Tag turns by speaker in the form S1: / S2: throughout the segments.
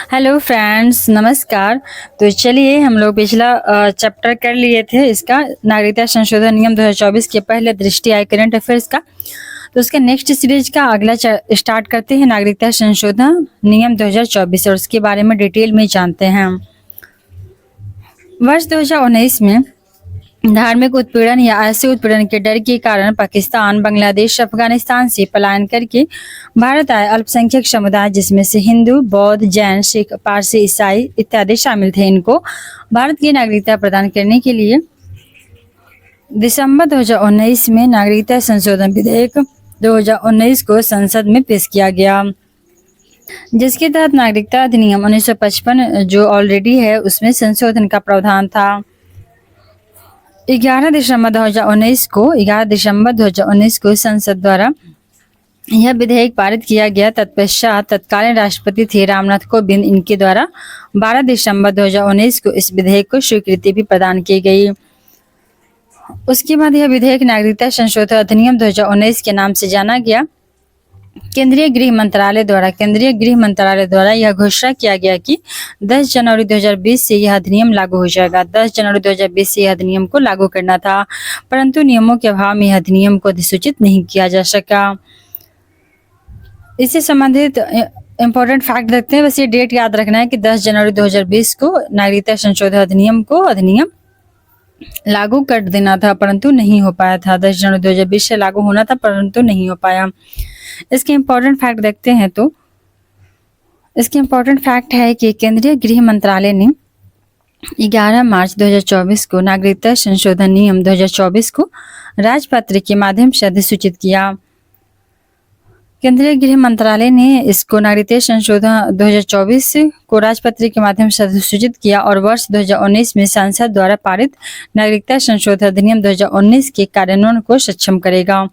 S1: Hello friends, नमस्कार। तो चलिए हम लोग पिछला चैप्टर कर लिए थे इसका नागरिकता संशोधन नियम 2024 के पहले दृष्टि आए करंट अफेयर्स का। तो उसके नेक्स्ट सीरीज का अगला स्टार्ट करते हैं नागरिकता संशोधन नियम 2024 और उसके बारे में डिटेल में जानते हैं। वर्ष 2019 में धार्मिक उत्पीड़न या ऐसे उत्पीड़न के डर के कारण पाकिस्तान, बांग्लादेश, अफगानिस्तान से पलायन करके भारत आए अल्पसंख्यक समुदाय जिसमें से हिंदू, बौद्ध, जैन, सिख, पारसी, ईसाई इत्यादि शामिल थे, इनको भारत की नागरिकता प्रदान करने के लिए दिसंबर 2019 में नागरिकता संशोधन विधेयक 2019 को संसद में पेश किया गया, जिसके तहत नागरिकता अधिनियम 1955 जो ऑलरेडी है उसमें संशोधन का प्रावधान था। 11 दिसंबर 2019 को संसद द्वारा यह विधेयक पारित किया गया। तत्पश्चात तत्कालीन राष्ट्रपति थे रामनाथ कोविंद, इनके द्वारा 12 दिसंबर 2019 को इस विधेयक को स्वीकृति भी प्रदान की गई। उसके बाद यह विधेयक नागरिकता संशोधन अधिनियम 2019 के नाम से जाना गया। केंद्रीय गृह मंत्रालय द्वारा यह घोषणा किया गया कि 10 जनवरी 2020 से यह अधिनियम लागू हो जाएगा। 10 जनवरी 2020 से यह अधिनियम को लागू करना था, परंतु नियमों के अभाव में यह अधिनियम को अधिसूचित नहीं किया जा सका। इससे संबंधित इम्पोर्टेंट फैक्ट देखते हैं। बस ये डेट याद रखना है कि 10 जनवरी 2020 को नागरिकता संशोधन अधिनियम लागू कर देना था, परंतु नहीं हो पाया था। 10 जनवरी 2020 से लागू होना था, परंतु नहीं हो पाया। इसके इम्पोर्टेंट फैक्ट देखते हैं तो इसके इम्पोर्टेंट फैक्ट है कि केंद्रीय गृह मंत्रालय ने 11 मार्च 2024 को नागरिकता संशोधन नियम 2024 को राजपत्र के माध्यम से अधिसूचित किया। केंद्रीय गृह मंत्रालय ने इसको नागरिकता संशोधन 2024 को राजपत्र के माध्यम से अधिसूचित किया और वर्ष 2019 में संसद द्वारा पारित नागरिकता संशोधन अधिनियम 2019 के कार्यान्वयन को सक्षम करेगा।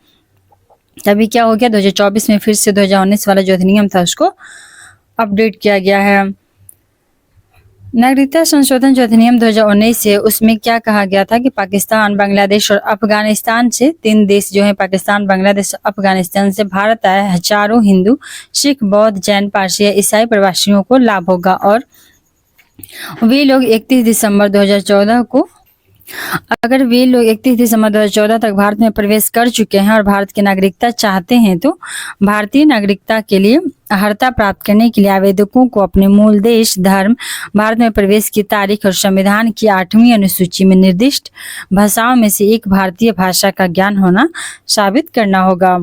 S1: तभी क्या हो गया, 2024 में फिर से 2019 वाला जो अधिनियम था उसको अपडेट किया गया है। नागरिकता संशोधन जो अधिनियम 2019 है उसमें क्या कहा गया था कि पाकिस्तान, बांग्लादेश और अफगानिस्तान से 3 देश जो है पाकिस्तान, बांग्लादेश, अफगानिस्तान से भारत आए हजारों हिंदू, सिख, बौद्ध, जैन, पारसी या ईसाई प्रवासियों को लाभ होगा और वे लोग 31 दिसंबर 2014 तक भारत में प्रवेश कर चुके हैं और भारत की नागरिकता चाहते हैं तो भारतीय नागरिकता के लिए अर्हता प्राप्त करने के लिए आवेदकों को अपने मूल देश, धर्म, भारत में प्रवेश की तारीख और संविधान की 8वीं अनुसूची में निर्दिष्ट भाषाओं में से एक भारतीय भाषा का ज्ञान होना साबित करना होगा।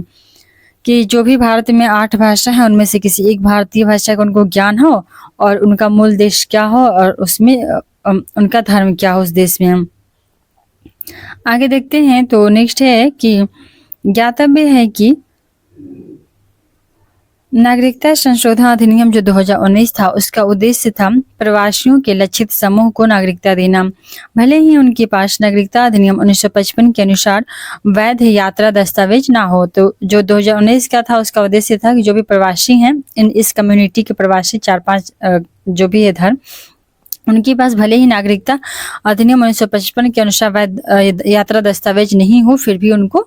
S1: कि जो भी भारत में 8 भाषा है उनमें से किसी एक भारतीय भाषा का उनको ज्ञान हो और उनका मूल देश क्या हो और उसमें उनका धर्म क्या हो उस देश में। आगे देखते हैं तो नेक्स्ट है कि ज्ञातव्य है कि नागरिकता संशोधन अधिनियम जो 2019 था उसका उद्देश्य था प्रवासियों के लक्षित समूह को नागरिकता देना। भले ही उनके पास नागरिकता अधिनियम 1955 के अनुसार वैध यात्रा दस्तावेज ना हो, तो जो 2019 का था उसका उद्देश्य था कि जो भी प्रवासी हैं, इस कम्युनिटी के प्रवासी 4-5 जो भी है धर्म, उनके पास भले ही नागरिकता अधिनियम 1955 के अनुसार वैध यात्रा दस्तावेज नहीं हो, फिर भी उनको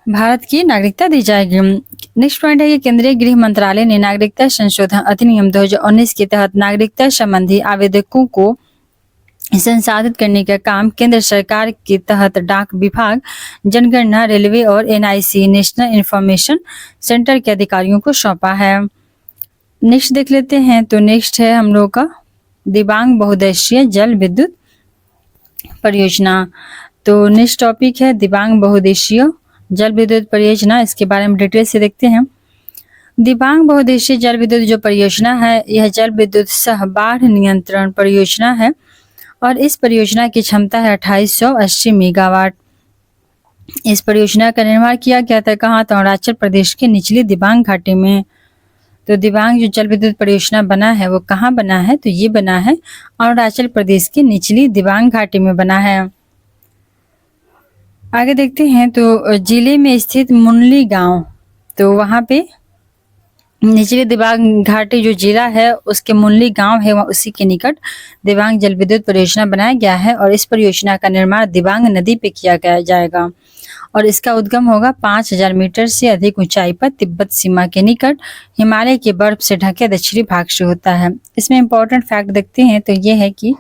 S1: भारत की नागरिकता दी जाएगी। नेक्स्ट पॉइंट है कि केंद्रीय गृह मंत्रालय ने नागरिकता संशोधन अधिनियम 2019 के तहत नागरिकता संबंधी आवेदकों को संसाधित करने का काम केंद्र सरकार के तहत डाक विभाग, जनगणना, रेलवे और NIC नेशनल इंफॉर्मेशन सेंटर के अधिकारियों को सौंपा है। नेक्स्ट देख लेते हैं तो नेक्स्ट है हम लोग का दिबांग बहुउद्देशीय जल विद्युत परियोजना। तो नेक्स्ट टॉपिक है दिबांग बहुउद्देशीय जल विद्युत परियोजना। इसके बारे में डिटेल से देखते हैं। दिबांग बहुउद्देशीय जल विद्युत जो परियोजना है यह जल विद्युत सह बाढ़ नियंत्रण परियोजना है और इस परियोजना की क्षमता है 2880 मेगावाट। इस परियोजना का निर्माण किया गया था कहाँ, तो अरुणाचल प्रदेश के निचली दिबांग घाटी में। तो दिबांग जो जल विद्युत परियोजना बना है वो कहाँ बना है, तो ये बना है अरुणाचल प्रदेश की निचली दिबांग घाटी में बना है। आगे देखते हैं तो जिले में स्थित मुनली गांव, तो वहाँ पे निचली दिबांग घाटी जो जिला है उसके मुनली गांव है, वहाँ उसी के निकट दिबांग जल विद्युत परियोजना बनाया गया है और इस परियोजना का निर्माण दिबांग नदी पे किया गया जाएगा और इसका उद्गम होगा 5000 मीटर से अधिक ऊंचाई पर तिब्बत सीमा के निकट हिमालय के बर्फ से ढके दक्षिणी भाग से होता है। इसमें इंपॉर्टेंट फैक्ट देखते हैं तो ये है कि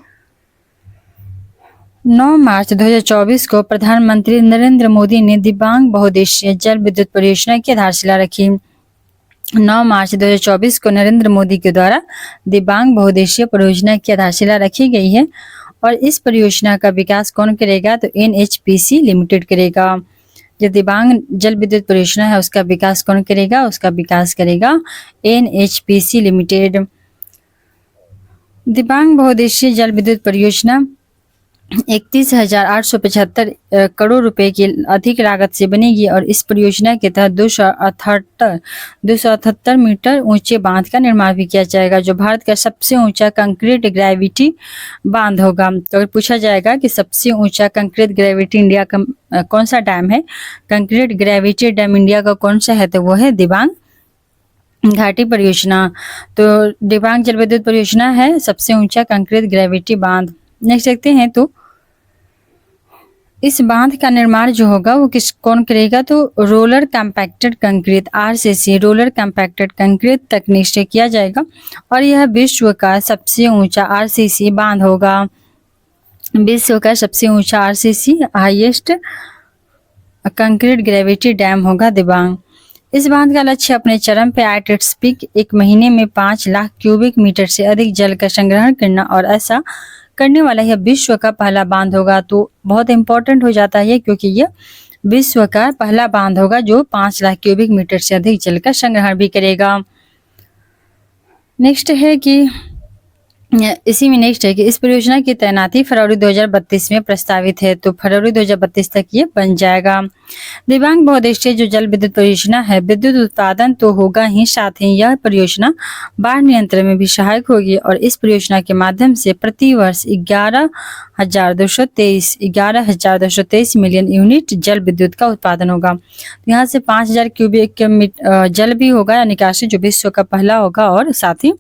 S1: 9 मार्च 2024 को प्रधानमंत्री नरेंद्र मोदी ने दिबांग बहुउद्देशीय जल विद्युत परियोजना की आधारशिला रखी। 9 मार्च 2024 को नरेंद्र मोदी के द्वारा दिबांग बहुउद्देशीय परियोजना की आधारशिला रखी गई है और इस परियोजना का विकास कौन करेगा तो NHPC लिमिटेड करेगा। जो दिबांग जल विद्युत परियोजना है उसका विकास कौन करेगा, उसका विकास करेगा NHPC लिमिटेड। दिबांग बहुउद्देशीय जल विद्युत परियोजना 31,875 करोड़ रुपए की अधिक लागत से बनेगी और इस परियोजना के तहत 278 मीटर ऊंचे बांध का निर्माण भी किया जाएगा जो भारत का सबसे ऊंचा कंक्रीट ग्रेविटी बांध होगा। तो अगर पूछा जाएगा कि सबसे ऊंचा कंक्रीट ग्रेविटी इंडिया का कौन सा डैम है, कंक्रीट ग्रेविटी डैम इंडिया का कौन सा है, तो वो है दिबांग घाटी परियोजना। तो दिबांग जल विद्युत परियोजना है सबसे ऊंचा कंक्रीट ग्रेविटी बांध। नेक्स्ट देखते हैं तो इस बांध का निर्माण जो होगा वो कौन करेगा, तो roller compacted concrete RCC roller compacted concrete तकनीक से किया जाएगा और यह विश्व का सबसे ऊंचा RCC बांध होगा। विश्व का सबसे ऊंचा RCC highest concrete gravity dam होगा दिबांग। इस बांध का लक्ष्य अपने चरम पे एट इट्स पीक 1 महीने में 5 लाख क्यूबिक मीटर से अधिक जल का संग्रहण करना और ऐसा करने वाला यह विश्व का पहला बांध होगा। तो बहुत इंपॉर्टेंट हो जाता है क्योंकि यह विश्व का पहला बांध होगा जो 5 लाख क्यूबिक मीटर से अधिक जल का संग्रहण भी करेगा। नेक्स्ट है कि इस परियोजना की तैनाती फरवरी 2032 में प्रस्तावित है, तो फरवरी 2032 तक ये बन जाएगा। दिबांग बहुउद्देशीय जो जल विद्युत परियोजना है विद्युत उत्पादन तो होगा ही, साथ ही यह परियोजना बाढ़ नियंत्रण में भी सहायक होगी और इस परियोजना के माध्यम से प्रति वर्ष 11,223 मिलियन यूनिट जल विद्युत का उत्पादन होगा। यहाँ से 5,000 क्यूबिक जल भी होगा या निकासी जो विश्व का पहला होगा और साथ ही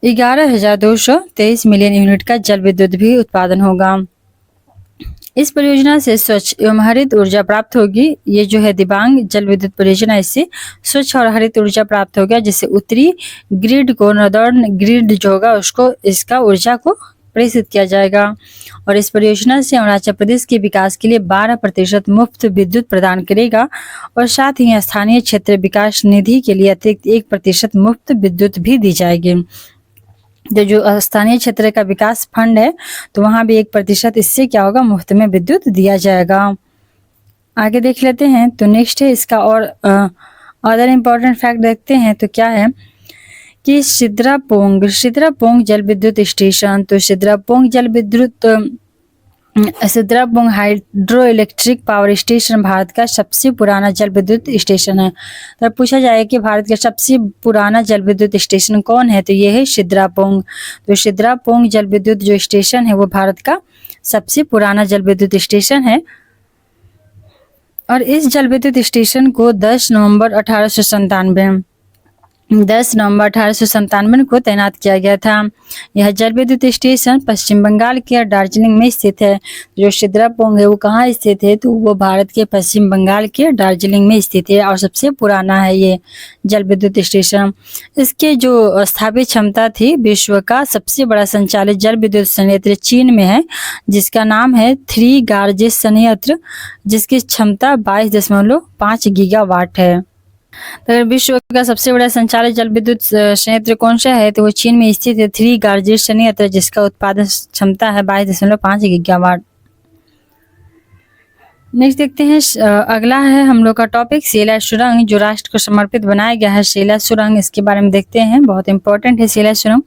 S1: 11,223 मिलियन यूनिट का जल विद्युत भी उत्पादन होगा। इस परियोजना से स्वच्छ एवं हरित ऊर्जा प्राप्त होगी। ये जो है दिबांग जल विद्युत परियोजना, इससे स्वच्छ और हरित ऊर्जा प्राप्त होगा जिससे उत्तरी ग्रिड को, नॉर्दर्न ग्रिड जो होगा उसको इसका ऊर्जा को प्रेषित किया जाएगा और इस परियोजना से अरुणाचल प्रदेश के विकास के लिए 12% मुफ्त विद्युत प्रदान करेगा और साथ ही स्थानीय क्षेत्र विकास निधि के लिए अतिरिक्त 1% मुफ्त विद्युत भी दी जाएगी। जो स्थानीय क्षेत्र का विकास फंड है तो वहां भी 1% इससे क्या होगा, मुफ्त में विद्युत दिया जाएगा। आगे देख लेते हैं तो नेक्स्ट है इसका और अदर इम्पोर्टेंट फैक्ट देखते हैं तो क्या है कि सिद्रापोंग जल विद्युत स्टेशन, तो Sidrapong hydro electric power station Bharat का सबसे पुराना जल विद्युत स्टेशन है। तो पूछा जाए कि भारत का सबसे पुराना जल विद्युत स्टेशन कौन है, तो यह है सिद्रापोंग। तो सिद्रापोंग जल विद्युत जो स्टेशन है वो भारत का सबसे पुराना जल विद्युत स्टेशन है और इस जल विद्युत स्टेशन को 10 नवंबर 1897 को तैनात किया गया था। यह जल विद्युत स्टेशन पश्चिम बंगाल के दार्जिलिंग में स्थित है। जो सिद्रापोंग है वो कहाँ स्थित है, तो वो भारत के पश्चिम बंगाल के दार्जिलिंग में स्थित है और सबसे पुराना है ये जल विद्युत स्टेशन। इसके जो स्थापित क्षमता थी, विश्व का सबसे बड़ा संचालित जल विद्युत संयंत्र चीन में है जिसका नाम है 3 गार्जेस संयंत्र, जिसकी क्षमता 22.5 गीगावाट है। तो विश्व का सबसे बड़ा संचालित जल विद्युत संयंत्र कौन सा है, तो वो चीन में स्थित है 3 गार्जेस संयंत्र जिसका उत्पादन क्षमता है 22.5 गीगावाट। नेक्स्ट देखते हैं अगला है हम लोग का टॉपिक सेला सुरंग, जो राष्ट्र को समर्पित बनाया गया है सेला सुरंग, इसके बारे में देखते हैं। बहुत इंपॉर्टेंट है सेला सुरंग।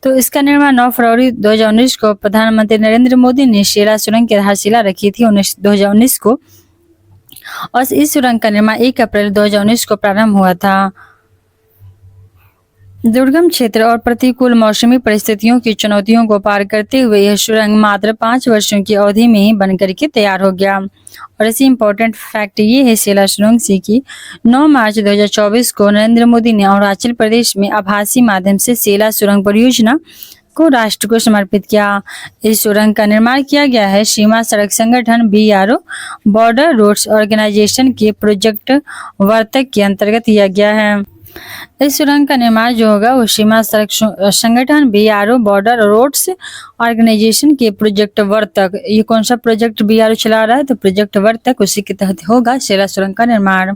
S1: तो इसका निर्माण 9 फरवरी 2019 को प्रधानमंत्री नरेंद्र मोदी ने सेला सुरंग की आधारशिला रखी थी 2019 को और इस सुरंग का निर्माण 1 अप्रैल 2019 को प्रारंभ हुआ था। दुर्गम क्षेत्र और प्रतिकूल मौसमी परिस्थितियों की चुनौतियों को पार करते हुए यह सुरंग मात्र 5 वर्षों की अवधि में ही बनकर के तैयार हो गया। और ऐसी इम्पोर्टेंट फैक्ट ये है सेला सुरंग से कि 9 मार्च 2024 को नरेंद्र मोदी ने अरुणाचल प्रदेश में आभासी माध्यम से सेला सुरंग परियोजना को राष्ट्र को समर्पित किया। इस सुरंग का निर्माण किया गया है सीमा सड़क संगठन BRO बॉर्डर रोड्स ऑर्गेनाइजेशन के प्रोजेक्ट वर्तक के अंतर्गत किया गया है। इस सुरंग का निर्माण जो होगा वो सीमा सड़क संगठन BRO बॉर्डर रोड्स ऑर्गेनाइजेशन के प्रोजेक्ट वर्तक, ये कौन सा प्रोजेक्ट BRO चला रहा है तो प्रोजेक्ट वर्तक, उसी के तहत होगा सेला सुरंग का निर्माण।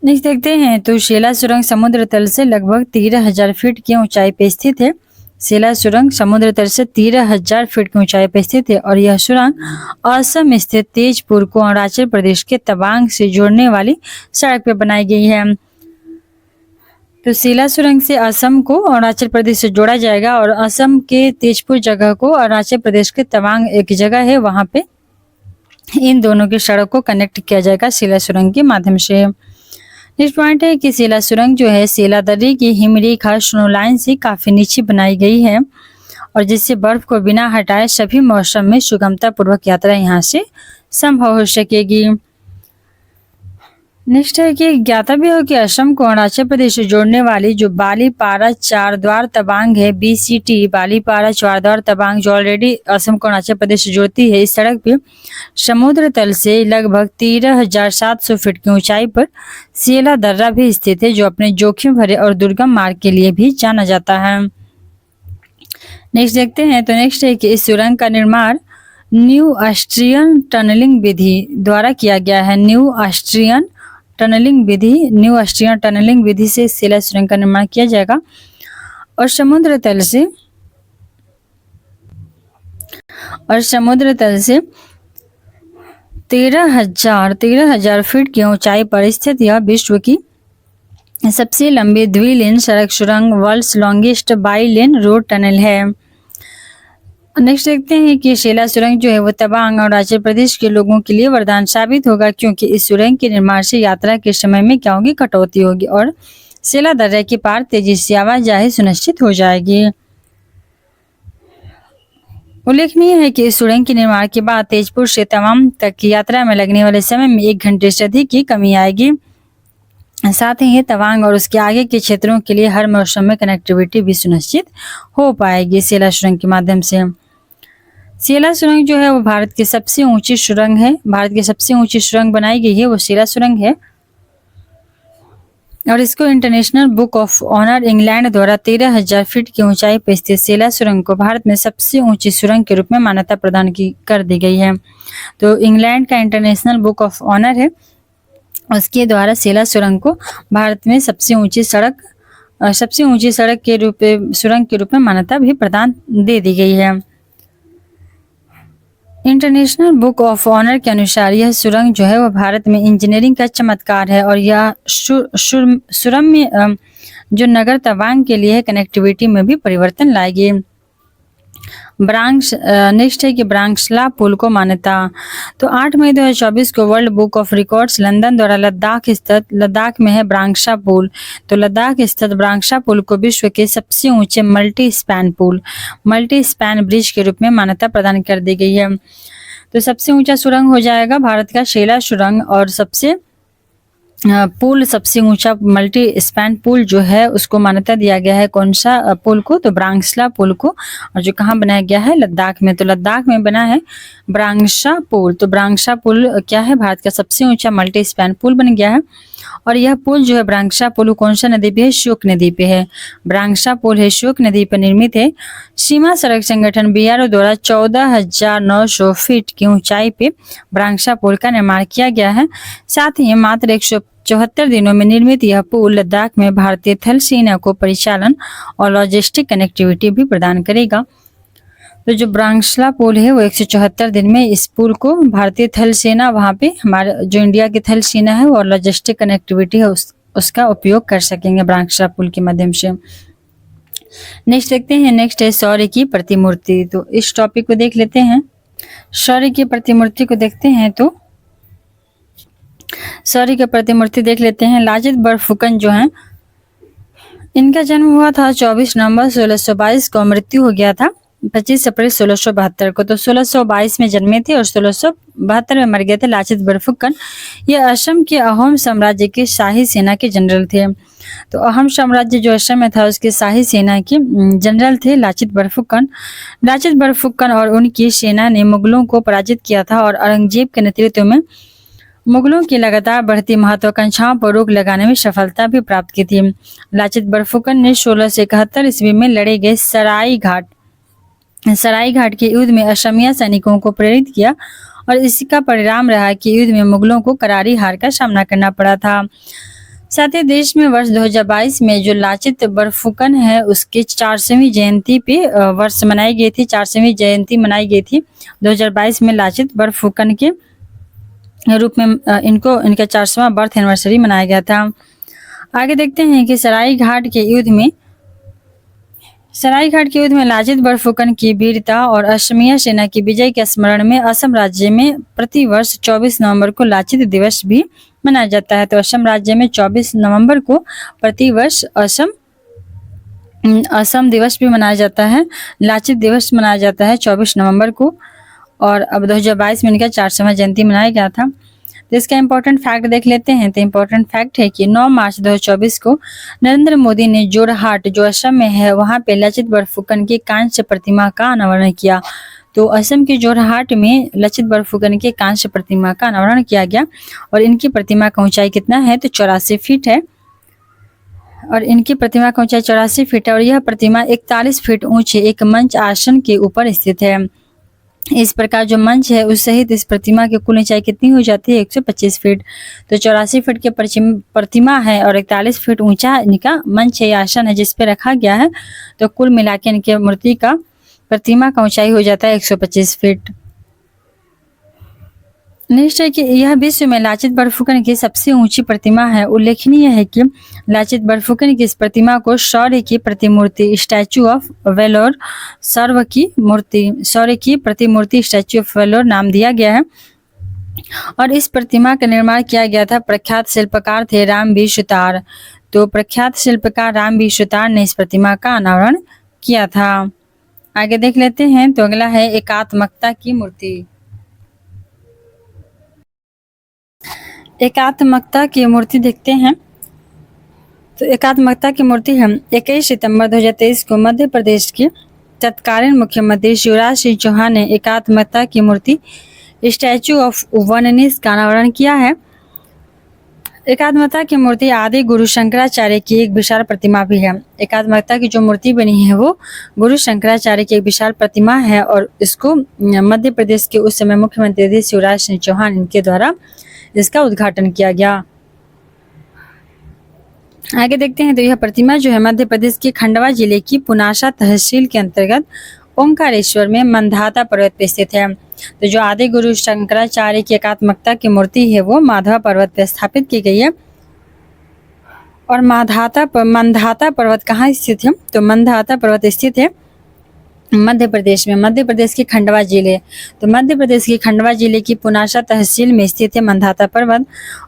S1: नेक्स्ट देखते हैं तो सेला सुरंग समुद्र तल से लगभग 13,000 फीट की ऊंचाई पर स्थित है। सेला सुरंग समुद्र तल से 13,000 फीट की ऊंचाई पर स्थित है और यह सुरंग असम स्थित तेजपुर को अरुणाचल प्रदेश के तवांग से जोड़ने वाली सड़क पर बनाई गई है। तो सेला सुरंग से असम को अरुणाचल प्रदेश से जोड़ा जाएगा और असम के तेजपुर जगह को अरुणाचल प्रदेश के तवांग एक जगह है, वहां पे इन दोनों की सड़क को कनेक्ट किया जाएगा सेला सुरंग के माध्यम से। नेक्स्ट पॉइंट है कि सेला सुरंग जो है सेला दर्रे की हिमरेखा स्नो लाइन से काफी नीचे बनाई गई है और जिससे बर्फ को बिना हटाए सभी मौसम में सुगमता पूर्वक यात्रा यहाँ से संभव हो सकेगी। नेक्स्ट है कि ज्ञातव्य हो कि असम को अरुणाचल प्रदेश से जोड़ने वाली जो बालीपारा चारद्वार तवांग है BCT बालीपारा चारद्वार तवांग जो ऑलरेडी असम को अरुणाचल प्रदेश से जोड़ती है, इस सड़क पे समुद्र तल से लगभग 13,700 फीट की ऊंचाई पर सेला दर्रा भी स्थित है जो अपने जोखिम भरे और दुर्गम मार्ग के लिए भी जाना जाता है। नेक्स्ट देखते हैं तो नेक्स्ट है कि इस सुरंग का निर्माण न्यू ऑस्ट्रियन टनलिंग विधि द्वारा किया गया है। न्यू ऑस्ट्रियन टनलिंग विधि से सेला सुरंग का निर्माण किया जाएगा और समुद्र तल से 13,000 फीट की ऊंचाई पर स्थित यह विश्व की सबसे लंबी द्विलेन सड़क सुरंग world's longest bi lane road tunnel है। नेक्स्ट देखते हैं कि सेला सुरंग जो है वो तवांग अरुणाचल प्रदेश के लोगों के लिए वरदान साबित होगा क्योंकि इस सुरंग के निर्माण से यात्रा के समय में क्या होगी, कटौती होगी और सेला दर्रे के पार तेजी से आवाजाही सुनिश्चित हो जाएगी। उल्लेखनीय है कि इस सुरंग के निर्माण के बाद तेजपुर से तवांग तक की यात्रा में लगने वाले समय में 1 घंटे से अधिक की कमी आएगी। साथ ही तवांग और उसके आगे के क्षेत्रों के लिए हर मौसम में कनेक्टिविटी भी सुनिश्चित हो पाएगी सेला सुरंग के माध्यम से। सेला सुरंग जो है वो भारत की सबसे ऊंची सुरंग है। भारत की सबसे ऊंची सुरंग बनाई गई है वो सेला सुरंग है और इसको international book of honour England द्वारा 13,000 फीट की ऊंचाई पर स्थित सेला सुरंग को भारत में सबसे ऊंची सुरंग के रूप में मान्यता प्रदान कर दी गई है। तो इंग्लैंड का इंटरनेशनल बुक ऑफ ऑनर है, उसके द्वारा सेला सुरंग को भारत में सबसे ऊंची सुरंग के रूप में मान्यता भी प्रदान दे दी गई है। इंटरनेशनल बुक ऑफ ऑनर के अनुसार यह सुरंग जो है वो भारत में इंजीनियरिंग का चमत्कार है और यह सुरम्य जो नगर तवांग के लिए कनेक्टिविटी में भी परिवर्तन लाएगी। नेक्स्ट है कि ब्रांक्सला पुल को मान्यता। तो 8 मई 2024 को world book of records London द्वारा लद्दाख में है ब्रांक्सा पुल। तो लद्दाख स्थित ब्रांक्सा पुल को विश्व के सबसे ऊंचे मल्टी स्पैन ब्रिज के रूप में मान्यता प्रदान कर दी गई है। तो सबसे ऊंचा सुरंग हो जाएगा भारत का सेला सुरंग और सबसे ऊंचा मल्टी स्पैन पुल जो है उसको मान्यता दिया गया है कौन सा पुल को, तो ब्रांक्सला पुल को, और जो कहाँ बनाया गया है, लद्दाख में। तो लद्दाख में बना है ब्रांक्सा पुल। तो ब्रांक्सा पुल क्या है, भारत का सबसे ऊंचा मल्टी स्पैन पुल बन गया है और यह पुल जो है ब्रांक्सा पुल कौन सा नदी पे है, श्योक नदी पे है। ब्रांक्सा पुल है श्योक नदी पर निर्मित है। सीमा सड़क संगठन BRO द्वारा 14,900 फीट की ऊंचाई पे ब्रांक्सा पुल का निर्माण किया गया है। साथ ही मात्र 174 दिनों में निर्मित यह पुल लद्दाख में भारतीय थल सेना को परिचालन और लॉजिस्टिक कनेक्टिविटी भी प्रदान करेगा। तो जो ब्रांक्सला पुल है वो 174 दिन में इस पुल को भारतीय थल सेना, वहाँ पे हमारे जो इंडिया की थल सेना है और लॉजिस्टिक कनेक्टिविटी है उसका उपयोग कर सकेंगे ब्रांक्सला पुल के माध्यम से। नेक्स्ट देखते हैं, नेक्स्ट है शौर्य की प्रतिमूर्ति। तो इस टॉपिक को देख लेते हैं। शौर्य की प्रतिमूर्ति को देखते हैं तो शौर्य की प्रतिमूर्ति देख लेते हैं। लाजित बरफुकन जो है इनका जन्म हुआ था 24 नवंबर 1622 को, मृत्यु हो गया था 25 अप्रैल 1672 को। तो 1622 में जन्मे थे और 1672 में मर गए थे लाचित बरफुकन। ये असम के अहोम साम्राज्य के शाही सेना के जनरल थे। तो अहोम साम्राज्य जो असम में था उसके शाही सेना के जनरल थे लाचित बरफुकन। लाचित बरफुकन और उनकी सेना ने मुगलों को पराजित किया था और औरंगजेब के नेतृत्व में मुगलों की लगातार बढ़ती महत्वाकांक्षाओं पर रोक लगाने में सफलता भी प्राप्त की थी। लाचित बरफुकन ने 1671 ईस्वी में लड़े गए सराय घाट के युद्ध में असमिया सैनिकों को प्रेरित किया और इसका परिणाम रहा कि युद्ध में मुगलों को करारी हार का सामना करना पड़ा था। साथ ही देश में वर्ष 2022 में जो लाचित बरफुकन है उसके 400वीं जयंती पे वर्ष मनाई गई थी, 400वीं जयंती मनाई गई थी 2022 में लाचित बरफुकन के रूप में इनका 400वां बर्थ एनिवर्सरी मनाया गया था। आगे देखते हैं कि सराय घाट के युद्ध में लाचित बरफुकन की वीरता और असमिया सेना की विजय के स्मरण में असम राज्य में प्रतिवर्ष 24 नवंबर को लाचित दिवस भी मनाया जाता है। तो असम राज्य में 24 नवंबर को प्रतिवर्ष असम दिवस भी मनाया जाता है, लाचित दिवस मनाया जाता है 24 नवंबर को। और अब 2022 में इनका 400वां जयंती मनाया गया था। तो इसका इम्पोर्टेंट फैक्ट देख लेते हैं। तो इम्पोर्टेंट फैक्ट है कि 9 मार्च 2024 को नरेंद्र मोदी ने जोरहाट जो असम में है वहां पे लाचित बरफुकन की कांस्य प्रतिमा का अनावरण किया। तो असम के जोरहाट में लाचित बरफुकन के कांस्य प्रतिमा का अनावरण किया गया और इनकी प्रतिमा का ऊंचाई कितना है तो 84 फीट है। और इनकी प्रतिमा का ऊंचाई 84 फीट है और यह प्रतिमा 41 फीट ऊंचे एक मंच आसन के ऊपर स्थित है। इस प्रकार जो मंच है उस सहित इस प्रतिमा की कुल ऊंचाई कितनी हो जाती है 125 फीट। तो 84 फीट की प्रतिमा है और 41 फीट ऊंचा इनका मंच है, आसन है जिस पे रखा गया है। तो कुल मिला के इनके मूर्ति का प्रतिमा का ऊंचाई हो जाता है 125 फीट। नेक्स्ट है कि यह विश्व में लाचित बरफुकन की सबसे ऊंची प्रतिमा है। उल्लेखनीय है कि लाचित बरफुकन की इस प्रतिमा को शौर्य की प्रतिमूर्ति statue of valour statue of valour नाम दिया गया है। और इस प्रतिमा का निर्माण किया गया था प्रख्यात शिल्पकार थे रामवीर सुतार। तो प्रख्यात शिल्पकार रामवीर सुतार ने इस प्रतिमा का अनावरण किया था। आगे देख लेते हैं। तो अगला है एकात्मकता की मूर्ति। एकात्मकता की मूर्ति देखते हैं। तो एकात्मकता की मूर्ति हम 21 सितंबर 2023 को मध्य प्रदेश के तत्कालीन मुख्यमंत्री शिवराज सिंह चौहान ने एकात्मकता की मूर्ति स्टैचू ऑफ वननेस का अनावरण किया है। एकात्मकता की मूर्ति आदि गुरु शंकराचार्य की एक विशाल प्रतिमा भी है। एकात्मकता की जो मूर्ति बनी है वो गुरु शंकराचार्य की एक विशाल प्रतिमा है और इसको मध्य प्रदेश के उस समय मुख्यमंत्री थे शिवराज सिंह चौहान, इनके द्वारा इसका उद्घाटन किया गया। आगे देखते हैं। तो यह प्रतिमा जो है मध्य प्रदेश के खंडवा जिले की पुनासा तहसील के अंतर्गत ओंकारेश्वर में मंधाता पर्वत पर स्थित है। तो जो आदि गुरु शंकराचार्य की एकात्मकता की मूर्ति है वो माधवा पर्वत पर स्थापित की गई है। और मंधाता पर्वत कहाँ स्थित है तो मंधाता पर्वत स्थित है मध्य प्रदेश में, मध्य प्रदेश के खंडवा जिले। तो मध्य प्रदेश के खंडवा जिले की पुनासा तहसील में स्थित है मंधाता पर्वत।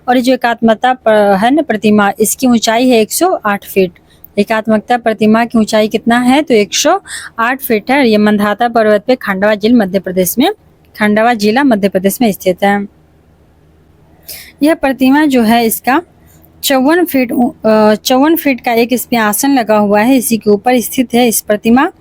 S1: और जो एकात्मकता है न प्रतिमा, इसकी ऊंचाई है 108 फीट। एकात्मकता प्रतिमा की ऊंचाई कितना है तो 108 फीट है। ये मंधाता पर्वत पे खंडवा जिला मध्य प्रदेश में स्थित है। यह प्रतिमा जो है इसका 54 फीट का एक इस पे आसन लगा हुआ है, इसी के ऊपर स्थित है इस प्रतिमा को।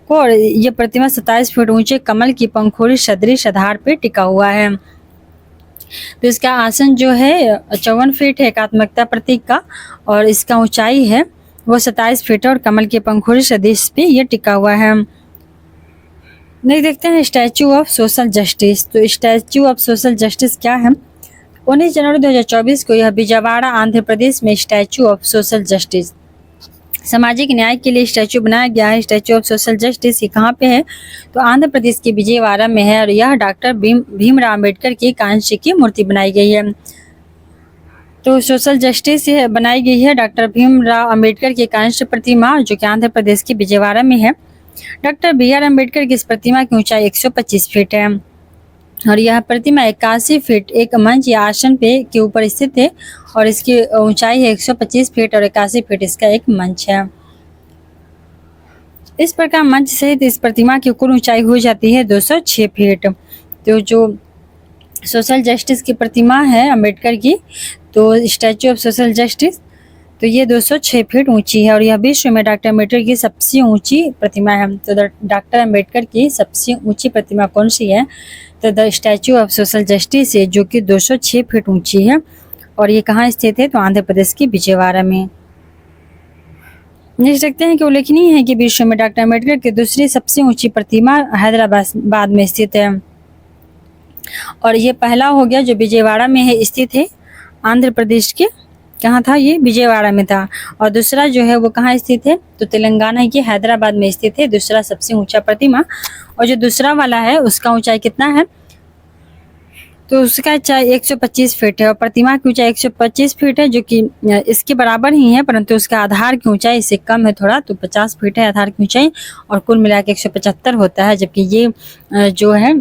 S1: और ये प्रतिमा 27 फीट ऊंचे कमल की पंखुड़ी सदृश आधार पे टिका हुआ है। तो इसका आसन जो है 54 फीट है एकात्मकता प्रतीक का और इसका ऊंचाई है वो 27 फीट और कमल के पंखुड़ी सदृश पे ये टिका हुआ है। नहीं देखते हैं स्टैचू ऑफ सोशल जस्टिस। तो स्टैचू ऑफ सोशल जस्टिस क्या है? 19 जनवरी 2024 को यह विजयवाड़ा आंध्र प्रदेश में स्टैचू ऑफ सोशल जस्टिस सामाजिक न्याय के लिए स्टैचू बनाया गया है। स्टैचू ऑफ सोशल जस्टिस ये कहाँ पे है तो आंध्र प्रदेश के विजयवाड़ा में है और यह डॉक्टर भीमराव अम्बेडकर की कांस्य की मूर्ति बनाई गई है। तो सोशल जस्टिस बनाई गई है डॉक्टर भीमराव अम्बेडकर की कांस्य प्रतिमा जो कि आंध्र प्रदेश के विजयवाड़ा में है। डॉक्टर बी आर अम्बेडकर की इस प्रतिमा की ऊंचाई 125 फीट है। और यह प्रतिमा 81 फीट एक मंच या आसन पे के ऊपर स्थित है और इसकी ऊंचाई है 125 फीट और 81 फीट इसका एक मंच है। इस प्रकार मंच सहित इस प्रतिमा की कुल ऊंचाई हो जाती है 206 फीट। तो जो सोशल जस्टिस की प्रतिमा है अम्बेडकर की, तो स्टैचू ऑफ सोशल जस्टिस, तो ये 206 फीट ऊंची है और यह विश्व में डॉक्टर अम्बेडकर की सबसे ऊंची प्रतिमा है। तो डॉक्टर अम्बेडकर की सबसे ऊंची प्रतिमा कौन सी है? तो the statue of social justice है, जो कि 206 फीट ऊंची है और ये कहाँ स्थित है? तो आंध्र प्रदेश की विजयवाड़ा में। नेक्स्ट देखते हैं कि उल्लेखनीय है कि विश्व में डॉक्टर अम्बेडकर की दूसरी सबसे ऊंची प्रतिमा हैदराबाद में स्थित है और ये पहला हो गया जो विजयवाड़ा में है स्थित है, आंध्र प्रदेश के। कहाँ था ये? विजयवाड़ा में था। और दूसरा जो है वो कहाँ स्थित है? तो तेलंगाना के हैदराबाद में स्थित है दूसरा सबसे ऊंचा प्रतिमा। और जो दूसरा वाला है उसका ऊंचाई कितना है? तो उसका ऊंचाई 125 फीट है और प्रतिमा की ऊंचाई 125 फीट है, जो कि इसके बराबर ही है, परंतु उसका आधार की ऊंचाई इससे कम है थोड़ा, तो 50 फीट है आधार की ऊंचाई और कुल मिला के 175 होता है। जबकि ये जो है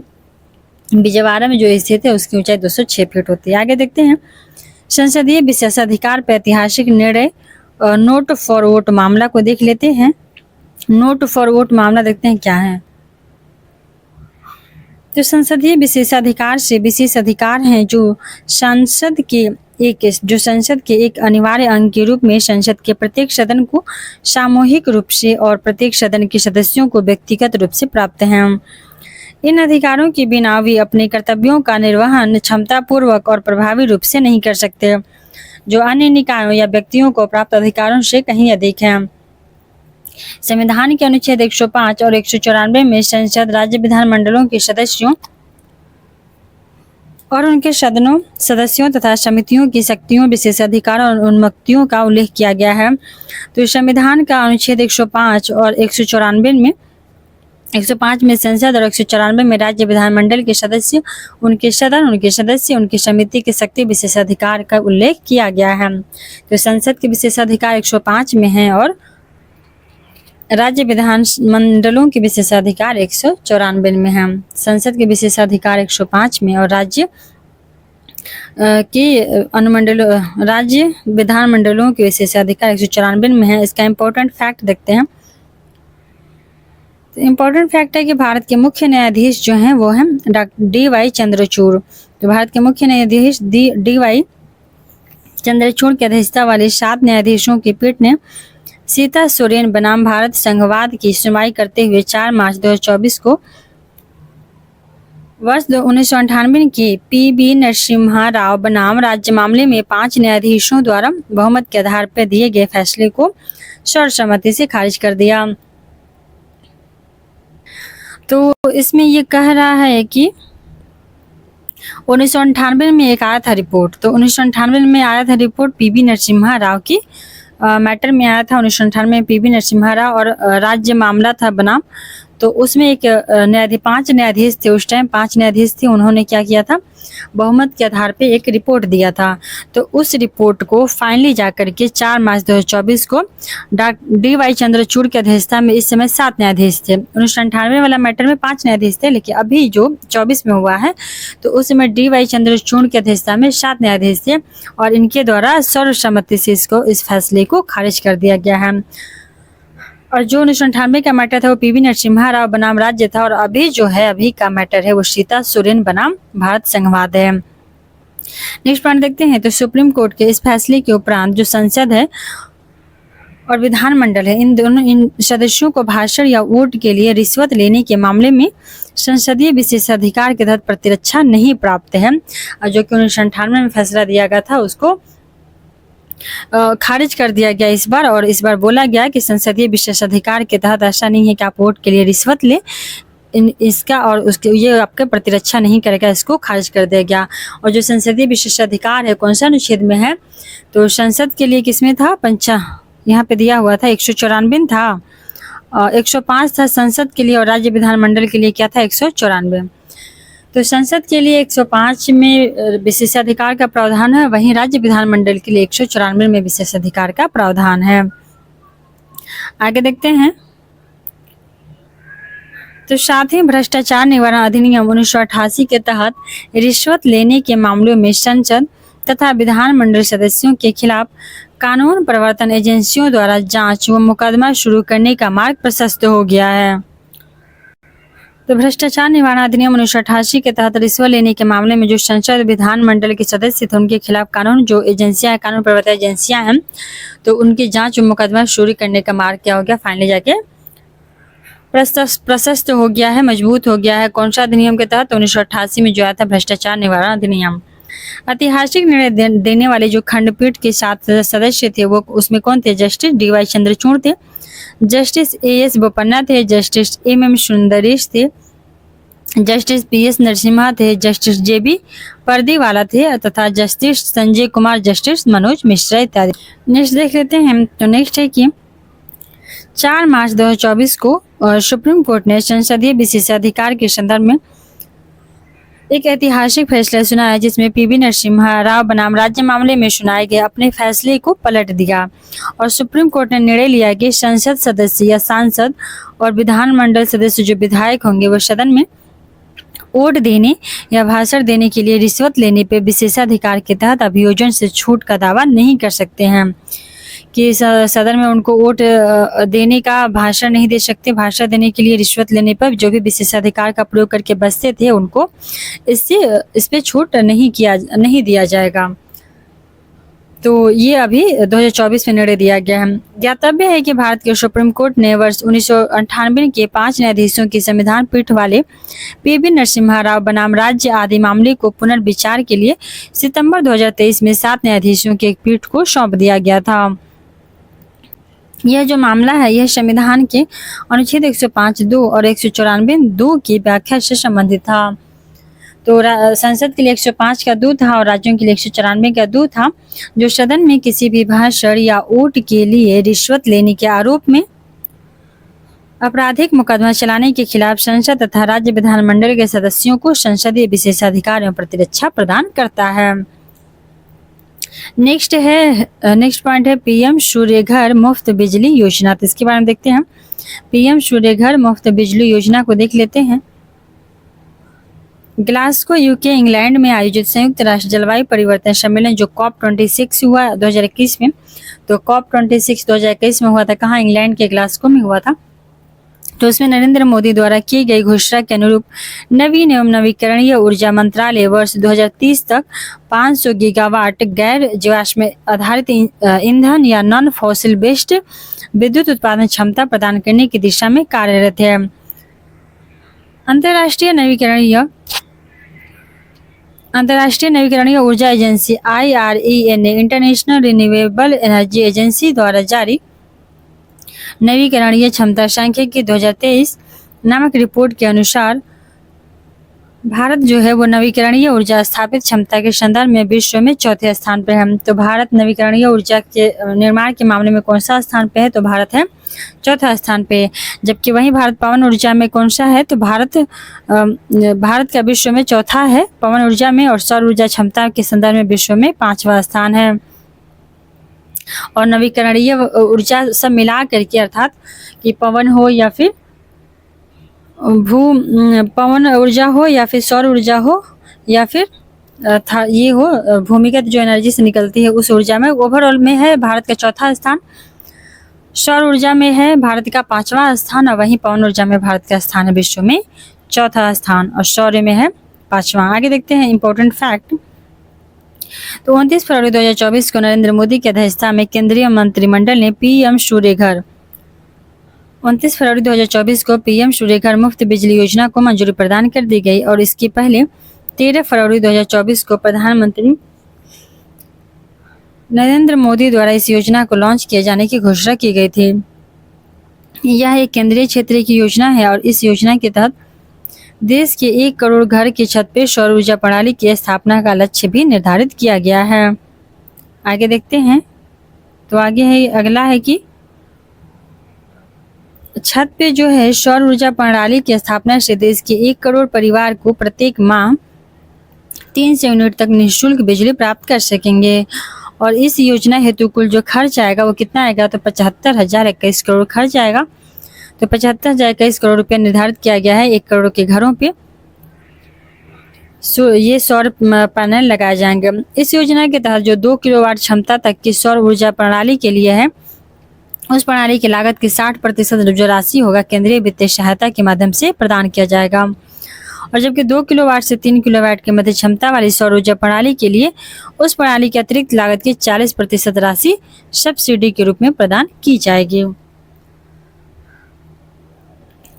S1: विजयवाड़ा में जो स्थित है उसकी ऊंचाई 206 फीट होती है। आगे देखते हैं, संसदीय विशेषाधिकार पर ऐतिहासिक निर्णय नोट फॉर वोट मामला को देख लेते हैं। नोट फॉर वोट मामला देखते हैं क्या है। तो संसदीय विशेषाधिकार से विशेष अधिकार हैं जो संसद के एक अनिवार्य अंग के रूप में संसद के प्रत्येक सदन को सामूहिक रूप से और प्रत्येक सदन के सदस्यों को व्यक्तिगत रूप से प्राप्त हैं। इन अधिकारों के बिना वे अपने कर्तव्यों का निर्वहन क्षमतापूर्वक और प्रभावी रूप से नहीं कर सकते, जो अन्य निकायों या व्यक्तियों को प्राप्त अधिकारों से कहीं अधिक हैं। संविधान के अनुच्छेद 105 और 194 में संसद राज्य विधानमंडलों के सदस्यों और उनके सदस्यों तथा समितियों की शक्तियों, विशेषाधिकारों और उन्मुक्तियों का उल्लेख किया गया है। तो संविधान का अनुच्छेद 105 और 194 में 105 में संसद और 194 में राज्य विधानमंडल के सदस्य, उनके सदन, उनके सदस्य, उनकी समिति के शक्ति विशेषाधिकार का उल्लेख किया गया है। तो संसद के विशेषाधिकार 105 में है और राज्य विधानमंडलों के विशेषाधिकार 194 में है। संसद के विशेषाधिकार 105 में और राज्य विधानमंडलों के विशेषाधिकार 194 में है। इसका इम्पोर्टेंट फैक्ट देखते हैं। तो इम्पोर्टेंट फैक्ट है कि भारत के मुख्य न्यायाधीश जो हैं वो हैं डॉक्टर डी.वाई. चंद्रचूड़। तो भारत के मुख्य न्यायाधीश डी.वाई. चंद्रचूड़ की अध्यक्षता वाली 7 न्यायाधीशों की पीठ ने सीता सोरेन बनाम भारत संघवाद की सुनवाई करते हुए 4 मार्च 2024 को वर्ष 1998 की पी.बी. नरसिम्हा राव बनाम राज्य मामले में 5 न्यायाधीशों द्वारा बहुमत के आधार पर दिए गए फैसले को सर्वसम्मति से खारिज कर दिया। तो इसमें ये कह रहा है कि 1998 में एक आया था रिपोर्ट, तो 1998 में आया था रिपोर्ट पी.बी. नरसिम्हा राव की मैटर में आया था 1998 में पी.बी. नरसिम्हा राव और राज्य मामला था बनाम। तो उसमें एक 5 न्यायाधीश थे उस टाइम, 5 न्यायाधीश थे, उन्होंने क्या किया था, बहुमत के आधार पे एक रिपोर्ट दिया था। तो उस रिपोर्ट को फाइनली जाकर के 4 मार्च 2024 को डॉक्टर डी.वाई. चंद्रचूड़ की अध्यक्षता में इस समय 7 न्यायाधीश थे। 1998 वाला मैटर में 5 न्यायाधीश थे, लेकिन अभी जो 24 में हुआ है तो उस समय डी.वाई. चंद्रचूड़ की अध्यक्षता में 7 न्यायाधीश थे और इनके द्वारा सर्वसम्मति से इस फैसले को खारिज कर दिया गया है। और जो 1998 का मैटर था वो पी.बी. नरसिम्हा राव बनाम राज्य था और अभी जो है अभी का मैटर है वो सीता सोरेन बनाम भारत संघवाद है। नेक्स्ट पॉइंट देखते हैं। तो सुप्रीम कोर्ट के इस फैसले के उपरांत जो संसद है और विधानमंडल है, इन सदस्यों को भाषण या वोट के लिए रिश्वत लेने के मामले में संसदीय विशेषाधिकार के तहत प्रतिरक्षा नहीं प्राप्त है। जो कि 1998 में फैसला दिया गया था उसको खारिज कर दिया गया इस बार। और इस बार बोला गया कि संसदीय विशेषाधिकार के तहत ऐसा नहीं है कि आप वोट के लिए रिश्वत ले, इसका और उसके ये आपका प्रतिरक्षा नहीं करेगा, इसको खारिज कर दिया गया। और जो संसदीय विशेषाधिकार है कौन सा अनुच्छेद में है, तो संसद के लिए किसमें था, यहाँ पे दिया हुआ था 194 था, 105 था संसद के लिए और राज्य विधानमंडल के लिए क्या था 194। तो संसद के लिए 105 में विशेषाधिकार का प्रावधान है, वहीं राज्य विधानमंडल के लिए 194 में विशेषाधिकार का प्रावधान है। आगे देखते हैं। तो साथ ही भ्रष्टाचार निवारण अधिनियम 1988 के तहत रिश्वत लेने के मामलों में संसद तथा विधानमंडल सदस्यों के खिलाफ कानून प्रवर्तन एजेंसियों द्वारा जांच व मुकदमा शुरू करने का मार्ग प्रशस्त हो गया है। तो भ्रष्टाचार निवारण अधिनियम 1988 के तहत रिश्वत लेने के मामले में जो संसद विधानमंडल के सदस्य थे उनके खिलाफ कानून प्रवर्तन एजेंसियां हैं, तो उनकी जांच और मुकदमा शुरू करने का मार्ग क्या हो गया, फाइनली जाके प्रशस्त हो गया है, मजबूत हो गया है। कौन सा अधिनियम के तहत? 1988 में जो आया था भ्रष्टाचार निवारण अधिनियम। ऐतिहासिक निर्णय देने वाले जो खंडपीठ के 7 सदस्य थे वो उसमें कौन थे? जस्टिस DY चंद्रचूड़ थे, जस्टिस AS बोपन्ना थे, जस्टिस MM सुंदरेश थे, जस्टिस PS नरसिम्हा थे, जस्टिस JB पर्दीवाला थे तथा जस्टिस संजय कुमार, जस्टिस मनोज मिश्रा इत्यादि। नेक्स्ट देख लेते हैं। तो नेक्स्ट है कि 4 मार्च 2024 को सुप्रीम कोर्ट ने संसदीय विशेषाधिकार के संदर्भ में एक ऐतिहासिक फैसला सुनाया, जिसमें PV नरसिम्हा राव बनाम राज्य मामले में सुनाए गए अपने फैसले को पलट दिया और सुप्रीम कोर्ट ने निर्णय लिया कि संसद सदस्य या सांसद और विधानमंडल सदस्य जो विधायक होंगे वो सदन में वोट देने या भाषण देने के लिए रिश्वत लेने पर विशेषाधिकार के तहत अभियोजन से छूट का दावा नहीं कर सकते हैं, कि सदन में उनको वोट देने का भाषण नहीं दे सकते। भाषण देने के लिए रिश्वत लेने पर जो भी विशेषाधिकार का प्रयोग करके बचते थे उनको इस पे छूट नहीं दिया जाएगा। तो ये अभी 2024 में निर्णय दिया गया है। ज्ञातव्य है कि भारत के सुप्रीम कोर्ट ने वर्ष 1998 के 5 न्यायाधीशों की संविधान पीठ वाले PV नरसिम्हा राव बनाम राज्य आदि मामले को पुनर्विचार के लिए सितंबर 2023 में 7 न्यायाधीशों की एक पीठ को सौंप दिया गया था। यह जो मामला है यह संविधान के अनुच्छेद 105(2) और 194(2) की व्याख्या से संबंधित था। तो संसद के लिए 105 का 2 था और राज्यों के लिए 194 का 2 था, जो सदन में किसी भी भाषण या वोट के लिए रिश्वत लेने के आरोप में आपराधिक मुकदमा चलाने के खिलाफ संसद तथा राज्य विधानमंडल के सदस्यों को संसदीय विशेषाधिकार एवं प्रतिरक्षा प्रदान करता है। नेक्स्ट पॉइंट है PM सूर्यघर मुफ्त बिजली योजना। तो इसके बारे में देखते हैं। PM सूर्यघर मुफ्त बिजली योजना को देख लेते हैं। ग्लासगो UK इंग्लैंड में आयोजित संयुक्त राष्ट्र जलवायु परिवर्तन सम्मेलन जो COP26 हुआ 2021 में, तो COP26 2021 में हुआ था, कहाँ? इंग्लैंड के ग्लासगो में हुआ था। तो उसमें नरेंद्र मोदी द्वारा की गई घोषणा के अनुरूप नवीन एवं नवीकरणीय ऊर्जा मंत्रालय वर्ष 2030 तक 500 गीगावाट गैर जीवाश्म आधारित ईंधन या नॉन फॉसिल बेस्ड विद्युत उत्पादन क्षमता प्रदान करने की दिशा में कार्यरत है। अंतर्राष्ट्रीय नवीकरणीय ऊर्जा agency IRENA international renewable energy agency द्वारा जारी नवीकरणीय क्षमता सांख्यिकी 2023 नामक रिपोर्ट के अनुसार भारत जो है वो नवीकरणीय ऊर्जा स्थापित क्षमता के संदर्भ में विश्व में 4थे स्थान पर है। तो भारत नवीकरणीय ऊर्जा के निर्माण के मामले में कौन सा स्थान पे है? तो भारत है 4था स्थान पे। जबकि वहीं भारत पवन ऊर्जा में कौन सा है? तो भारत का विश्व में 4था है पवन ऊर्जा में, और सौर ऊर्जा क्षमता के संदर्भ में विश्व में 5वां स्थान है। और नवीकरणीय ऊर्जा सब मिला करके, अर्थात कि पवन हो या फिर पवन ऊर्जा हो या फिर सौर ऊर्जा हो या फिर ये हो भूमिगत जो एनर्जी से निकलती है उस ऊर्जा में, ओवरऑल में है भारत का 4था स्थान। सौर ऊर्जा में है भारत का 5वां स्थान, और वहीं पवन ऊर्जा में भारत का स्थान है विश्व में 4था स्थान, और सौर्य में है 5वां। आगे देखते हैं इंपॉर्टेंट फैक्ट। तो 29 फरवरी 2024 को नरेंद्र मोदी की अध्यक्षता में केंद्रीय मंत्रिमंडल ने PM सूर्यघर 29 फरवरी 2024 को PM सूर्यघर मुफ्त बिजली योजना को मंजूरी प्रदान कर दी गई, और इसके पहले 13 फरवरी 2024 को प्रधानमंत्री नरेंद्र मोदी द्वारा इस योजना को लॉन्च किए जाने की घोषणा की गई थी। यह एक केंद्रीय क्षेत्र की योजना है और इस योजना के तहत देश के 1 करोड़ घर की छत पर सौर ऊर्जा प्रणाली की स्थापना का लक्ष्य भी निर्धारित किया गया है। आगे देखते हैं। तो आगे है अगला है कि छत पे जो है सौर ऊर्जा प्रणाली की स्थापना से देश के 1 करोड़ परिवार को प्रत्येक माह 300 यूनिट तक निःशुल्क बिजली प्राप्त कर सकेंगे। और इस योजना हेतु कुल जो खर्च आएगा वो कितना आएगा? तो 75,021 करोड़ खर्च आएगा। तो 75,021 करोड़ रुपया निर्धारित किया गया है 1 करोड़ के घरों पे ये सौर पैनल लगाए जाएंगे। इस योजना के तहत जो 2 किलोवाट क्षमता तक की सौर ऊर्जा प्रणाली के लिए है, उस प्रणाली की लागत की 60% जो राशि होगा केंद्रीय वित्तीय सहायता के माध्यम से प्रदान किया जाएगा। और जबकि 2 किलोवाट से 3 किलोवाट के मध्य क्षमता वाली सौर ऊर्जा प्रणाली के लिए उस प्रणाली की अतिरिक्त लागत की 40% राशि सब्सिडी के रूप में प्रदान की जाएगी।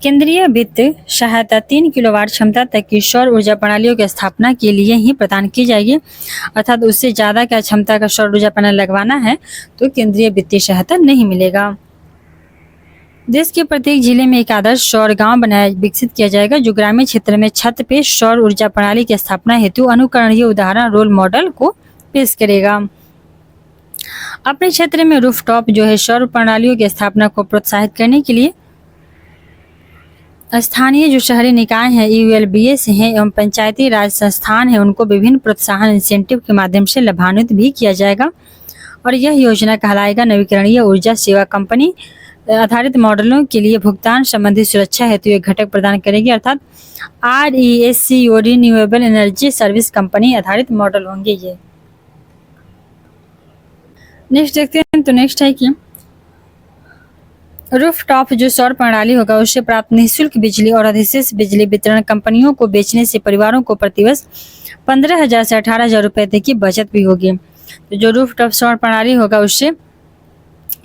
S1: केंद्रीय वित्त सहायता 3 किलोवाट क्षमता तक की सौर ऊर्जा प्रणालियों की स्थापना के लिए ही प्रदान की जाएगी, अर्थात उससे ज़्यादा का क्षमता का सौर ऊर्जा पैनल लगवाना है तो केंद्रीय वित्तीय सहायता नहीं मिलेगा। देश के प्रत्येक जिले में एक आदर्श सौर गांव बनाया विकसित किया जाएगा, जो ग्रामीण क्षेत्र में छत पे सौर ऊर्जा प्रणाली की स्थापना हेतु अनुकरणीय उदाहरण रोल मॉडल को पेश करेगा। अपने क्षेत्र में रूफटॉप जो है सौर प्रणालियों की स्थापना को प्रोत्साहित करने के लिए स्थानीय जो शहरी निकाय हैं, EULBS हैं एवं पंचायती राज संस्थान हैं, उनको विभिन्न प्रोत्साहन इंसेंटिव के माध्यम से लाभान्वित भी किया जाएगा। और यह योजना कहलाएगा नवीकरणीय ऊर्जा सेवा कंपनी आधारित मॉडलों के लिए भुगतान संबंधी सुरक्षा हेतु एक घटक प्रदान करेगी, अर्थात RESCO renewable energy service company आधारित मॉडल होंगे ये। नेक्स्ट देखते हैं, तो नेक्स्ट है कि रूफटॉप जो सौर प्रणाली होगा उससे प्राप्त निःशुल्क बिजली और अधिशेष बिजली वितरण कंपनियों को बेचने से परिवारों को प्रतिवर्ष 15,000 से 18,000 रुपये तक की बचत भी होगी। तो जो रूफटॉप सौर प्रणाली होगा उससे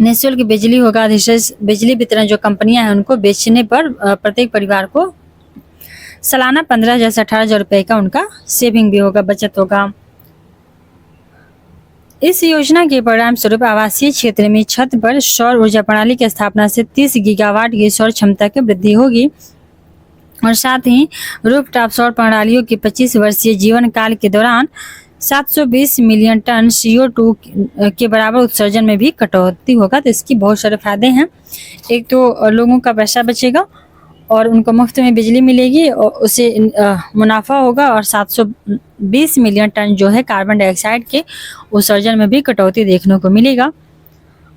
S1: निःशुल्क बिजली होगा, अधिशेष बिजली वितरण जो कंपनियां हैं उनको बेचने पर प्रत्येक परिवार को सालाना 15,000 से 18,000 रुपये का उनका सेविंग भी होगा, बचत होगा। इस योजना के परिणाम स्वरूप आवासीय क्षेत्र में छत पर सौर ऊर्जा प्रणाली की स्थापना से 30 गीगावाट की सौर क्षमता की वृद्धि होगी और साथ ही रूफटॉप सौर प्रणालियों के 25 वर्षीय जीवन काल के दौरान 720 मिलियन टन CO2 के बराबर उत्सर्जन में भी कटौती होगा। तो इसकी बहुत सारे फायदे हैं। एक तो लोगों का पैसा बचेगा और उनको मुफ्त में बिजली मिलेगी और उससे मुनाफा होगा और 720 मिलियन टन जो है कार्बन डाइऑक्साइड के उत्सर्जन में भी कटौती देखने को मिलेगा।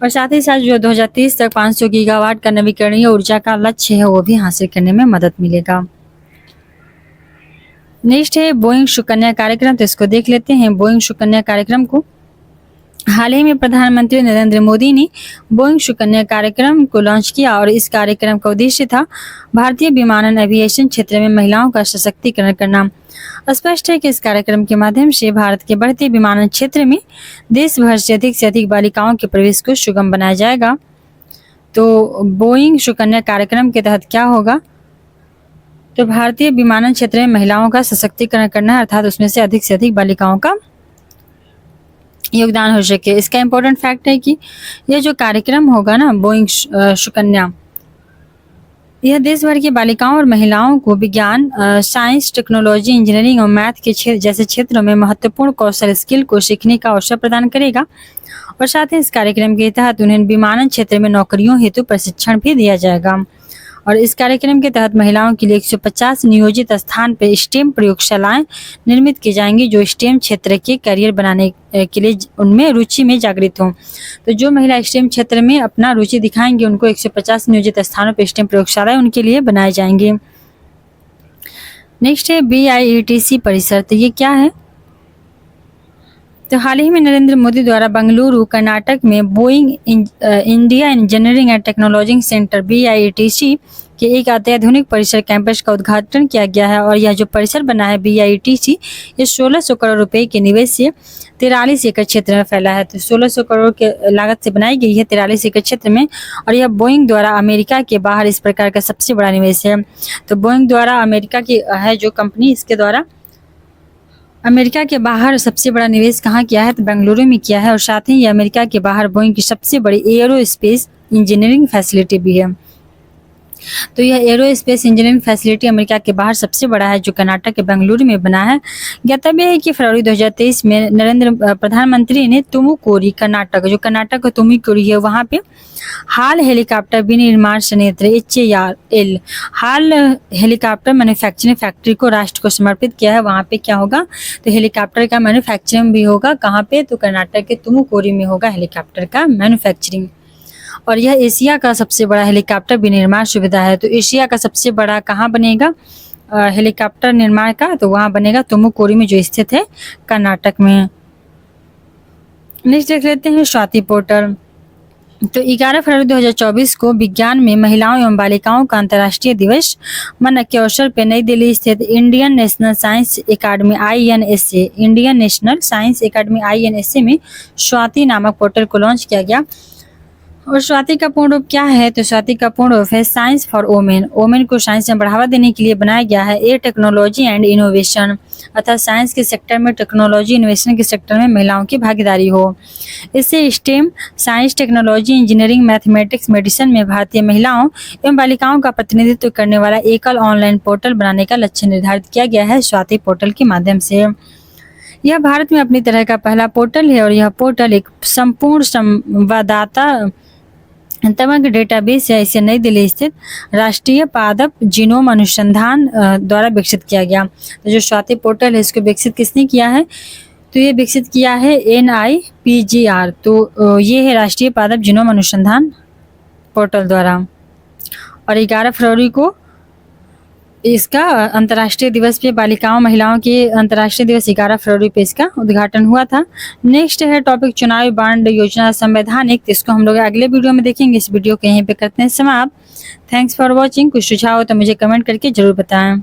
S1: और साथ ही साथ जो 2030 तक 500 गीगावाट का नवीकरणीय ऊर्जा का लक्ष्य है वो भी हासिल करने में मदद मिलेगा। नेक्स्ट है बोइंग सुकन्या कार्यक्रम, तो इसको देख लेते हैं। बोइंग सुकन्या कार्यक्रम को हाल ही में प्रधानमंत्री नरेंद्र मोदी ने बोइंग सुकन्या कार्यक्रम को लॉन्च किया और इस कार्यक्रम का उद्देश्य था भारतीय विमानन एविएशन क्षेत्र में महिलाओं का सशक्तिकरण करना। स्पष्ट है कि इस कार्यक्रम के माध्यम से भारत के बढ़ते विमानन क्षेत्र में देश भर से अधिक बालिकाओं के प्रवेश को सुगम बनाया जाएगा। तो बोइंग सुकन्या कार्यक्रम के तहत क्या होगा, तो भारतीय विमानन क्षेत्र में महिलाओं का सशक्तिकरण करना है, अर्थात उसमें से अधिक बालिकाओं का योगदान हो सके। इसका इम्पोर्टेंट फैक्ट है कि यह जो कार्यक्रम होगा ना बोइंग सुकन्या, यह देश भर की बालिकाओं और महिलाओं को विज्ञान, साइंस, टेक्नोलॉजी, इंजीनियरिंग और मैथ के जैसे क्षेत्रों में महत्वपूर्ण कौशल स्किल को सीखने का अवसर प्रदान करेगा। और साथ ही इस कार्यक्रम के तहत उन्हें विमानन क्षेत्र में नौकरियों हेतु प्रशिक्षण भी दिया जाएगा। और इस कार्यक्रम के तहत महिलाओं के लिए 150 नियोजित स्थान पर स्टेम प्रयोगशालाएं निर्मित की जाएंगी, जो स्टेम क्षेत्र के करियर बनाने के लिए उनमें रुचि में जागृत हों। तो जो महिला स्टेम क्षेत्र में अपना रुचि दिखाएंगे उनको 150 नियोजित स्थानों पर स्टेम प्रयोगशालाएं उनके लिए बनाए जाएंगे। नेक्स्ट है BIETC परिसर, तो ये क्या है, तो हाल ही में नरेंद्र मोदी द्वारा बेंगलुरु कर्नाटक में Boeing India engineering and technology centre BIETC के एक अत्याधुनिक परिसर कैंपस का उद्घाटन किया गया है। और यह जो परिसर बना है BIETC, ये 1600 करोड़ रुपए के निवेश से 43 एकड़ क्षेत्र में फैला है। तो 1600 करोड़ के लागत से बनाई गई है 43 एकड़ क्षेत्र में। और यह बोइंग द्वारा अमेरिका के बाहर इस प्रकार का सबसे बड़ा निवेश है। तो बोइंग द्वारा अमेरिका की है जो कंपनी, इसके द्वारा अमेरिका के बाहर सबसे बड़ा निवेश कहाँ किया है, तो बेंगलुरु में किया है। और साथ ही ये अमेरिका के बाहर बोइंग की सबसे बड़ी एरोस्पेस इंजीनियरिंग फैसिलिटी भी है। तो यह एरोस्पेस इंजीनियरिंग फैसिलिटी अमेरिका के बाहर सबसे बड़ा है, जो कर्नाटक के बेंगलुरु में बना है। ज्ञातव्य है कि फरवरी 2023 में प्रधानमंत्री ने तुमुकुरी कर्नाटक, जो कर्नाटक का तुमुकुरी है, वहाँ पे हाल हेलीकॉप्टर विनिर्माण संयंत्र HAL हाल हेलीकॉप्टर मैन्युफैक्चरिंग फैक्ट्री को राष्ट्र को समर्पित किया है। वहाँ पे क्या होगा, तो हेलीकॉप्टर का मैन्युफैक्चरिंग भी होगा। कहाँ पे, तो कर्नाटक के तुमुकुरी में होगा हेलीकॉप्टर का मैन्युफैक्चरिंग। और यह एशिया का सबसे बड़ा हेलीकॉप्टर विनिर्माण सुविधा है। तो एशिया का सबसे बड़ा कहाँ बनेगा हेलीकॉप्टर निर्माण का, तो वहाँ बनेगा तुमुकुरी में, जो स्थित है कर्नाटक में। नेक्स्ट देख लेते हैं स्वाति पोर्टल। तो 11 फरवरी 2024 को विज्ञान में महिलाओं एवं बालिकाओं का अंतर्राष्ट्रीय दिवस मनाने के अवसर पर नई दिल्ली स्थित Indian national science academy INSA Indian national science academy INSA में स्वाति नामक पोर्टल को लॉन्च किया गया। और स्वाति का पूर्ण रूप क्या है, तो स्वाति का पूर्ण रूप है साइंस फॉर वोमेन। वोमेन को साइंस में बढ़ावा देने के लिए बनाया गया है ए टेक्नोलॉजी एंड इनोवेशन, अर्थात साइंस के सेक्टर में, टेक्नोलॉजी इनोवेशन के सेक्टर में महिलाओं की भागीदारी हो। इससे stem science, technology, engineering, mathematics, medicine में भारतीय महिलाओं एवं बालिकाओं का प्रतिनिधित्व करने वाला एकल ऑनलाइन पोर्टल बनाने का लक्ष्य निर्धारित किया गया है स्वाति पोर्टल के माध्यम से। यह भारत में अपनी तरह का पहला पोर्टल है और यह पोर्टल एक संपूर्ण संवाददाता तमाम डेटाबेस है। इसे नई दिल्ली स्थित राष्ट्रीय पादप जीनोम अनुसंधान द्वारा विकसित किया गया। तो जो स्वाति पोर्टल है इसको विकसित किसने किया है, तो ये विकसित किया है NIPGR, तो ये है राष्ट्रीय पादप जीनोम अनुसंधान पोर्टल द्वारा। और 11 फरवरी को इसका अंतर्राष्ट्रीय दिवस पे, बालिकाओं महिलाओं के अंतर्राष्ट्रीय दिवस 11 फरवरी पे इसका उद्घाटन हुआ था। नेक्स्ट है टॉपिक चुनावी बांड योजना संवैधानिक, तो इसको हम लोग अगले वीडियो में देखेंगे। इस वीडियो को यहीं पे करते हैं समाप्त। Thanks for watching. कुछ सुझाव हो तो मुझे कमेंट करके जरूर बताएं।